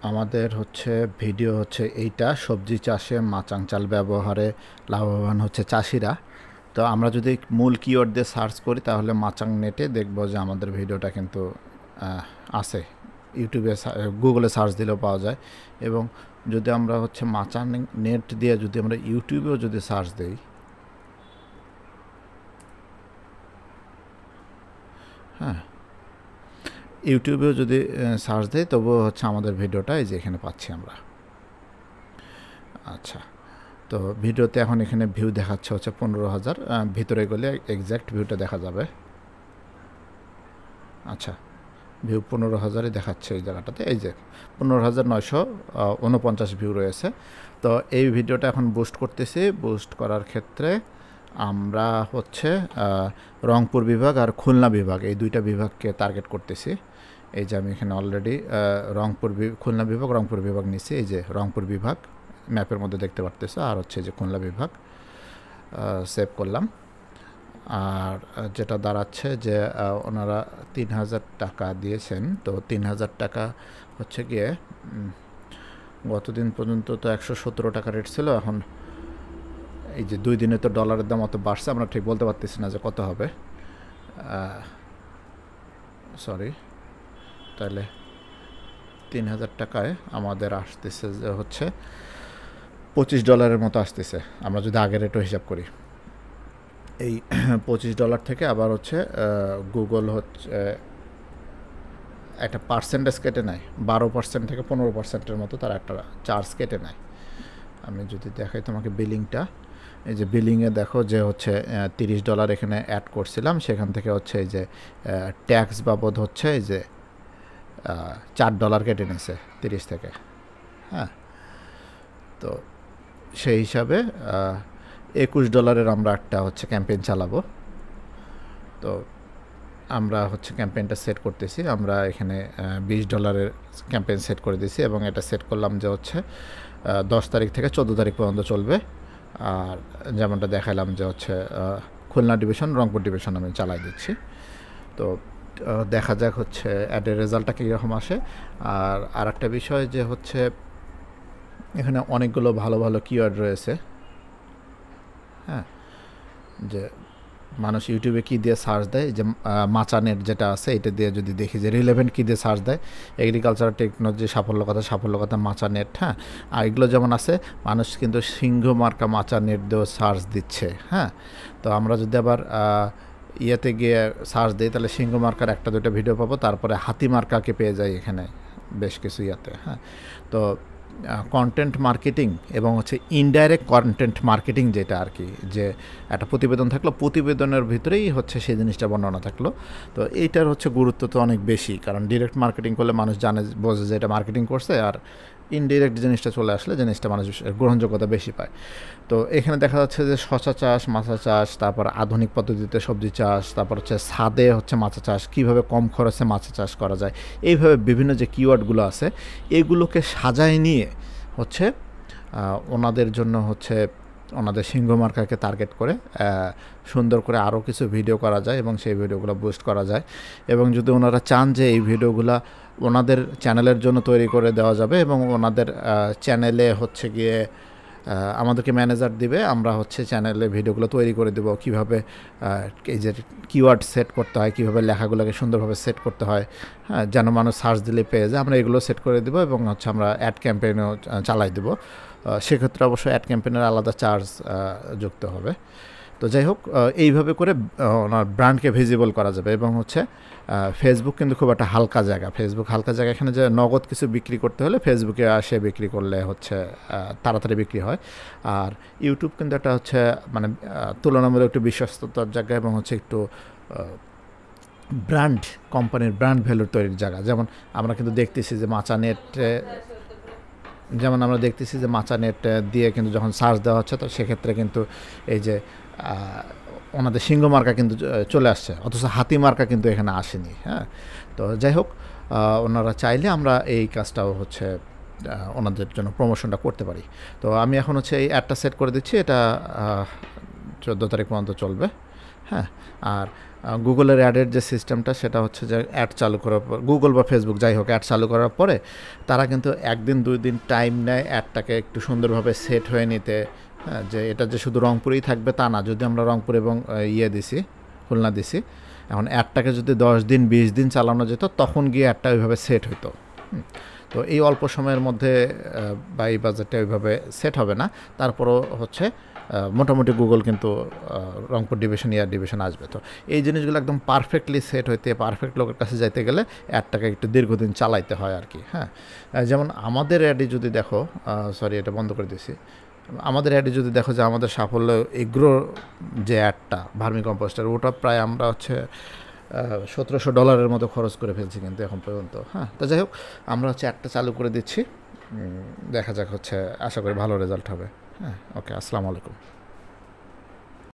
আমাদের হচ্ছে ভিডিও হচ্ছে এইটা, সবজি চাষে মাচাং চাল ব্যবহারে লাভবান হচ্ছে চাষিরা। তো আমরা যদি মূল কিওয়ার্ড দিয়ে সার্চ করি তাহলে মাচাং নেটে দেখব যে আমাদের ভিডিওটা কিন্তু আছে। ইউটিউবে গুগলে সার্চ দিলেও পাওয়া যায়। এবং যদি আমরা হচ্ছে মাচাং নেট দিয়ে যদি আমরা ইউটিউবেও যদি সার্চ দিই, হ্যাঁ, ইউটিউবেও যদি সার্চ দিই তবুও হচ্ছে আমাদের ভিডিওটা এই যে এখানে পাচ্ছি আমরা। আচ্ছা, তো ভিডিওতে এখন এখানে ভিউ দেখাচ্ছে হচ্ছে 15,000। ভিতরে গেলে এক্স্যাক্ট ভিউটা দেখা যাবে। আচ্ছা, ভিউ 15,000ই দেখাচ্ছে এই জায়গাটাতে। এই যে 15,949 ভিউ রয়েছে। তো এই ভিডিওটা এখন বুস্ট করতেছি। বুস্ট করার ক্ষেত্রে আমরা হচ্ছে রংপুর বিভাগ আর খুলনা বিভাগ, এই দুইটা বিভাগকে টার্গেট করতেছি। এই যে আমি এখানে অলরেডি খুলনা বিভাগ, রংপুর বিভাগ নিছি। এই যে রংপুর বিভাগ ম্যাপের মধ্যে দেখতে পারতেছে, আর হচ্ছে যে খুলনা বিভাগ। সেভ করলাম। আর যেটা দাঁড়াচ্ছে যে ওনারা 3,000 টাকা দিয়েছেন। তো 3,000 টাকা হচ্ছে গিয়ে গতদিন পর্যন্ত তো 117 টাকা রেট ছিল। এখন এই যে 2 দিনে তো ডলারের দাম অত বাড়ছে, আমরা ঠিক বলতে পারতেছি না যে কত হবে। সরি, তাহলে 3,000 টাকায় আমাদের আসতেছে যে হচ্ছে $25 মতো আসতেছে, আমরা যদি আগের রেটও হিসাব করি। এই $25 থেকে আবার হচ্ছে গুগল হচ্ছে একটা পার্সেন্টেজ কেটে নেয়, 12% থেকে 15%-এর মতো তারা একটা চার্জ কেটে নেয়। আমি যদি দেখাই তোমাকে বিলিংটা, এই যে বিলিংয়ে দেখো যে হচ্ছে $30 এখানে অ্যাড করছিলাম, সেখান থেকে হচ্ছে এই যে ট্যাক্স বাবদ হচ্ছে এই যে $4 কেটে নিয়েছে 30 থেকে। হ্যাঁ, তো সেই হিসাবে $21 আমরা একটা হচ্ছে ক্যাম্পেইন চালাবো। তো আমরা হচ্ছে ক্যাম্পেইনটা সেট করতেছি। আমরা এখানে $20 ক্যাম্পেইন সেট করে দিয়েছি এবং এটা সেট করলাম যে হচ্ছে 10 তারিখ থেকে 14 তারিখ পর্যন্ত চলবে। আর যেমনটা দেখালাম যে হচ্ছে খুলনা ডিভিশন, রংপুর ডিভিশন আমি চালাই দিচ্ছি। তো দেখা যাক হচ্ছে অ্যাডের রেজাল্টটা কীরকম আসে। আর একটা বিষয় যে হচ্ছে এখানে অনেকগুলো ভালো ভালো কিওয়ার্ড রয়েছে। হ্যাঁ, যে মানুষ ইউটিউবে কী দিয়ে সার্চ দেয়, যে মাচানেট যেটা আছে এটা দিয়ে যদি দেখি যে রিলেভেন্ট কী দিয়ে সার্চ দেয়, এগ্রিকালচার টেকনোলজি সাফল্য কথা মাচানেট। হ্যাঁ, আর এগুলো যেমন আছে, মানুষ কিন্তু সিংহ মার্কা মাচানেট দিয়েও সার্চ দিচ্ছে। হ্যাঁ, তো আমরা যদি আবার ইয়েতে গিয়ে সার্চ দিই তাহলে সিংহ মার্কার একটা দুটো ভিডিও পাবো, তারপরে হাতি মার্কাকে পেয়ে যাই এখানে বেশ কিছু ইয়েতে। হ্যাঁ, তো কন্টেন্ট মার্কেটিং এবং হচ্ছে ইনডাইরেক্ট কন্টেন্ট মার্কেটিং, যেটা আর কি, যে একটা প্রতিবেদন থাকলো, প্রতিবেদনের ভিতরেই হচ্ছে সেই জিনিসটা বর্ণনা থাকলো। তো এইটার হচ্ছে গুরুত্ব তো অনেক বেশি, কারণ ডিরেক্ট মার্কেটিং করলে মানুষ জানে, বোঝে যে এটা মার্কেটিং করছে, আর ইনডিরেক্ট জিনিসটা চলে আসলে জিনিসটা মানুষ গ্রহণযোগ্যতা বেশি পায়। তো এখানে দেখা যাচ্ছে যে শশা চাষ, মাছা চাষ, তারপর আধুনিক পদ্ধতিতে সবজি চাষ, তারপর হচ্ছে ছাদে হচ্ছে মাছা চাষ, কীভাবে কম খরচে মাছা চাষ করা যায়, এইভাবে বিভিন্ন যে কিওয়ার্ডগুলো আছে এগুলোকে সাজায় নিয়ে হচ্ছে ওনাদের জন্য হচ্ছে ওনাদের সিংহ মার্কাকে টার্গেট করে সুন্দর করে আরও কিছু ভিডিও করা যায় এবং সেই ভিডিওগুলো বুস্ট করা যায়। এবং যদি ওনারা চান যে এই ভিডিওগুলো ওনাদের চ্যানেলের জন্য তৈরি করে দেওয়া যাবে এবং ওনাদের চ্যানেলে হচ্ছে গিয়ে আমাদেরকে ম্যানেজার দিবে, আমরা হচ্ছে চ্যানেলে ভিডিওগুলো তৈরি করে দেবো, কীভাবে এই যে কিওয়ার্ড সেট করতে হয়, কীভাবে লেখাগুলোকে সুন্দরভাবে সেট করতে হয়, হ্যাঁ, যেন মানুষ সার্চ দিলে পেয়ে যায়, আমরা এগুলো সেট করে দেবো এবং হচ্ছে আমরা অ্যাড ক্যাম্পেইনও চালাই দেবো। সেক্ষেত্রে অবশ্যই অ্যাড ক্যাম্পেইনের আলাদা চার্জ যুক্ত হবে। তো যাই হোক, এইভাবে করে ওনার ব্র্যান্ডকে ভিজিবল করা যাবে। এবং হচ্ছে ফেসবুক কিন্তু খুব একটা হালকা জায়গা, এখানে যে নগদ কিছু বিক্রি করতে হলে ফেসবুকে আসে বিক্রি করলে হচ্ছে তাড়াতাড়ি বিক্রি হয়। আর ইউটিউব কিন্তু একটা হচ্ছে মানে তুলনামূলক একটু বিশ্বস্ততার জায়গা এবং হচ্ছে একটু ব্র্যান্ড, কোম্পানির ব্র্যান্ড ভ্যালুর তৈরির জায়গা। যেমন আমরা কিন্তু দেখতেছি যে মাচানেট দিয়ে কিন্তু যখন সার্চ দেওয়া হচ্ছে, তো সেক্ষেত্রে কিন্তু এই যে ওনাদের সিংহ মার্কা কিন্তু চলে আসছে, অথচ হাতি মার্কা কিন্তু এখানে আসেনি। হ্যাঁ, তো যাই হোক, ওনারা চাইলে আমরা এই কাজটাও হচ্ছে ওনাদের জন্য প্রমোশনটা করতে পারি। তো আমি এখন হচ্ছে এই অ্যাডটা সেট করে দিচ্ছি, এটা 14 তারিখ পর্যন্ত চলবে। হ্যাঁ, আর গুগলের অ্যাডের যে সিস্টেমটা সেটা হচ্ছে যে অ্যাড চালু করার পর গুগল বা ফেসবুক যাই হোক অ্যাড চালু করার পরে তারা কিন্তু 1 দিন 2 দিন টাইম নেয় অ্যাডটাকে একটু সুন্দরভাবে সেট হয়ে নিতে। হ্যাঁ, যে এটা যে শুধু রংপুরেই থাকবে তা না, যদি আমরা রংপুর এবং দিছি খুলনা দিছি, এখন অ্যাডটাকে যদি 10 দিন 20 দিন চালানো যেত তখন গিয়ে অ্যাডটা ওইভাবে সেট হইতো। তো এই অল্প সময়ের মধ্যে বা এই বাজেটে ওইভাবে সেট হবে না, তারপরও হচ্ছে মোটামুটি গুগল কিন্তু রংপুর ডিভিশন ডিভিশন আসবে। তো এই জিনিসগুলো একদম পারফেক্টলি সেট হইতে পারফেক্ট লোকের কাছে যাইতে গেলে অ্যাডটাকে একটু দীর্ঘদিন চালাইতে হয় আর কি। হ্যাঁ, যেমন আমাদের অ্যাডে যদি দেখো, সরি এটা বন্ধ করে দিয়েছি, আমাদের অ্যাডে যদি দেখো যে আমাদের সাফল্য এগ্রো যে অ্যাডটা ভার্মি কম্পোস্টার, ওটা প্রায় আমরা হচ্ছে $1700 মতো খরচ করে ফেলছি কিন্তু এখন পর্যন্ত। হ্যাঁ, তো যাই হোক আমরা হচ্ছে অ্যাডটা চালু করে দিচ্ছি, দেখা যাক হচ্ছে, আশা করি ভালো রেজাল্ট হবে। হ্যাঁ, ওকে, আসসালামু আলাইকুম।